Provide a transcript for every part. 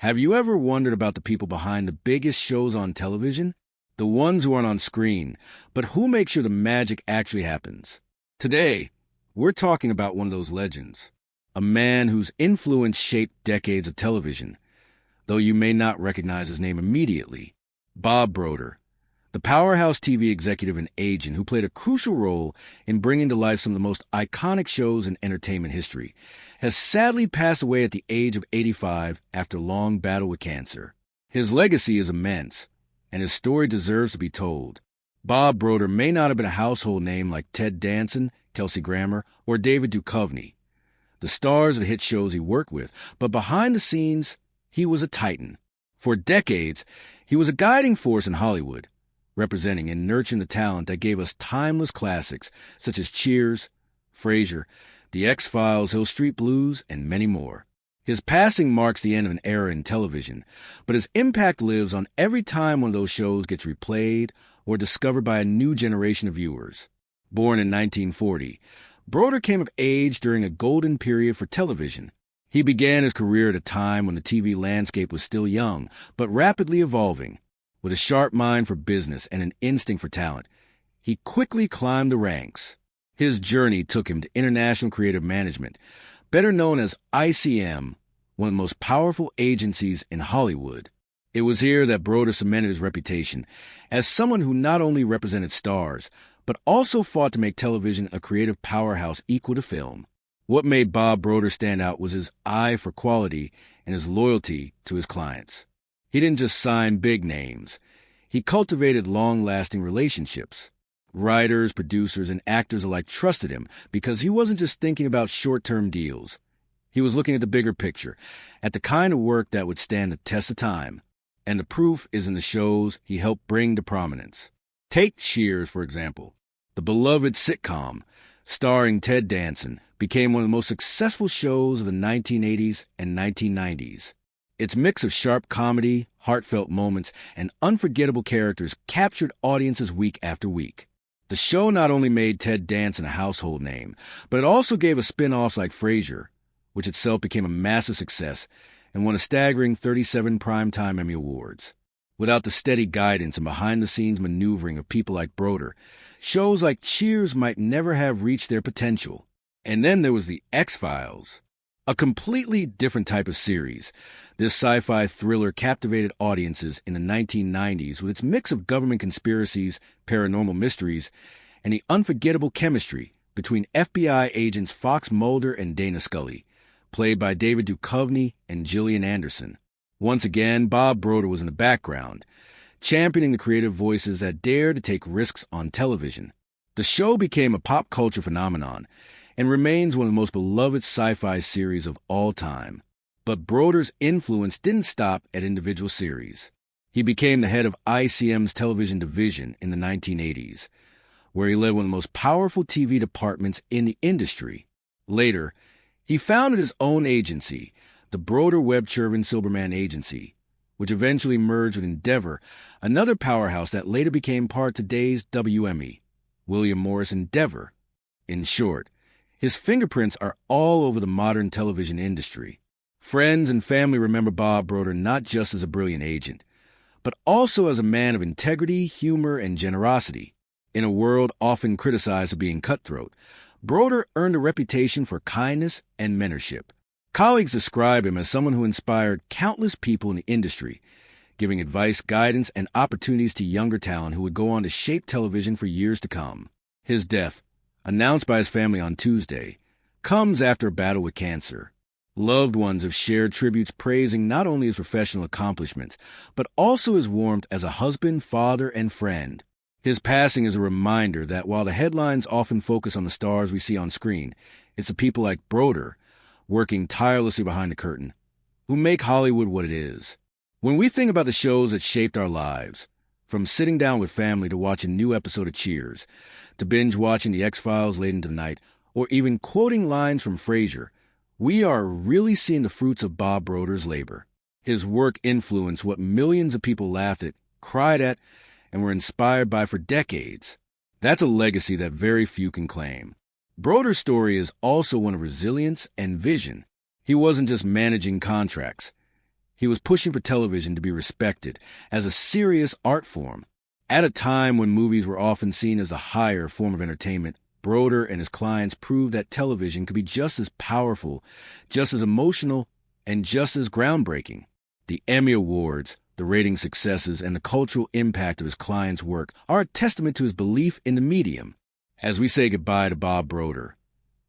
Have you ever wondered about the people behind the biggest shows on television? The ones who aren't on screen, but who make sure the magic actually happens? Today, we're talking about one of those legends, a man whose influence shaped decades of television, though you may not recognize his name immediately. Bob Broder, the powerhouse TV executive and agent who played a crucial role in bringing to life some of the most iconic shows in entertainment history, has sadly passed away at the age of 85 after a long battle with cancer. His legacy is immense, and his story deserves to be told. Bob Broder may not have been a household name like Ted Danson, Kelsey Grammer, or David Duchovny, the stars of the hit shows he worked with, but behind the scenes, he was a titan. For decades, he was a guiding force in Hollywood, representing and nurturing the talent that gave us timeless classics such as Cheers, Frasier, The X-Files, Hill Street Blues, and many more. His passing marks the end of an era in television, but his impact lives on every time one of those shows gets replayed or discovered by a new generation of viewers. Born in 1940, Broder came of age during a golden period for television. He began his career at a time when the TV landscape was still young, but rapidly evolving. With a sharp mind for business and an instinct for talent, he quickly climbed the ranks. His journey took him to International Creative Management, better known as ICM, one of the most powerful agencies in Hollywood. It was here that Broder cemented his reputation as someone who not only represented stars, but also fought to make television a creative powerhouse equal to film. What made Bob Broder stand out was his eye for quality and his loyalty to his clients. He didn't just sign big names. He cultivated long-lasting relationships. Writers, producers, and actors alike trusted him because he wasn't just thinking about short-term deals. He was looking at the bigger picture, at the kind of work that would stand the test of time. And the proof is in the shows he helped bring to prominence. Take Cheers, for example. The beloved sitcom, starring Ted Danson, became one of the most successful shows of the 1980s and 1990s. Its mix of sharp comedy, heartfelt moments, and unforgettable characters captured audiences week after week. The show not only made Ted Danson a household name, but it also gave us spin-offs like Frasier, which itself became a massive success and won a staggering 37 Primetime Emmy Awards. Without the steady guidance and behind-the-scenes maneuvering of people like Broder, shows like Cheers might never have reached their potential. And then there was The X-Files, a completely different type of series. This sci-fi thriller captivated audiences in the 1990s with its mix of government conspiracies, paranormal mysteries, and the unforgettable chemistry between FBI agents Fox Mulder and Dana Scully, played by David Duchovny and Gillian Anderson. Once again, Bob Broder was in the background, championing the creative voices that dared to take risks on television. The show became a pop culture phenomenon and remains one of the most beloved sci-fi series of all time. But Broder's influence didn't stop at individual series. He became the head of ICM's television division in the 1980s, where he led one of the most powerful TV departments in the industry. Later, he founded his own agency, the Broder Webb Chervin Silberman Agency, which eventually merged with Endeavor, another powerhouse that later became part of today's WME, William Morris Endeavor. In short, his fingerprints are all over the modern television industry. Friends and family remember Bob Broder not just as a brilliant agent, but also as a man of integrity, humor, and generosity. In a world often criticized for being cutthroat, Broder earned a reputation for kindness and mentorship. Colleagues describe him as someone who inspired countless people in the industry, giving advice, guidance, and opportunities to younger talent who would go on to shape television for years to come. His death, announced by his family on Tuesday, comes after a battle with cancer. Loved ones have shared tributes praising not only his professional accomplishments, but also his warmth as a husband, father, and friend. His passing is a reminder that while the headlines often focus on the stars we see on screen, it's the people like Broder, working tirelessly behind the curtain, who make Hollywood what it is. When we think about the shows that shaped our lives, from sitting down with family to watch a new episode of Cheers, to binge-watching The X-Files late into the night, or even quoting lines from Frasier, we are really seeing the fruits of Bob Broder's labor. His work influenced what millions of people laughed at, cried at, and were inspired by for decades. That's a legacy that very few can claim. Broder's story is also one of resilience and vision. He wasn't just managing contracts. He was pushing for television to be respected as a serious art form. At a time when movies were often seen as a higher form of entertainment, Broder and his clients proved that television could be just as powerful, just as emotional, and just as groundbreaking. The Emmy Awards, the rating successes, and the cultural impact of his clients' work are a testament to his belief in the medium. As we say goodbye to Bob Broder,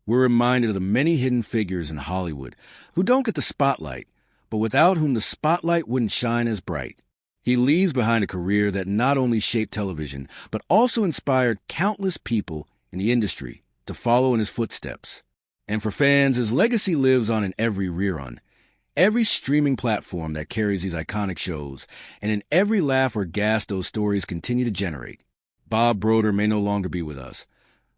we're reminded of the many hidden figures in Hollywood who don't get the spotlight, but without whom the spotlight wouldn't shine as bright. He leaves behind a career that not only shaped television, but also inspired countless people in the industry to follow in his footsteps. And for fans, his legacy lives on in every rerun, every streaming platform that carries these iconic shows, and in every laugh or gasp those stories continue to generate. Bob Broder may no longer be with us,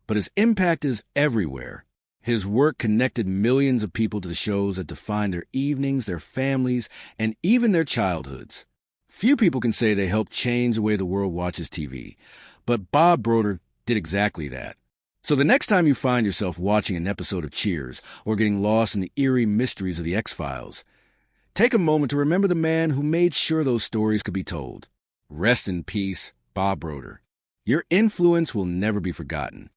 but his impact is everywhere. His work connected millions of people to the shows that defined their evenings, their families, and even their childhoods. Few people can say they helped change the way the world watches TV, but Bob Broder did exactly that. So the next time you find yourself watching an episode of Cheers or getting lost in the eerie mysteries of the X-Files, take a moment to remember the man who made sure those stories could be told. Rest in peace, Bob Broder. Your influence will never be forgotten.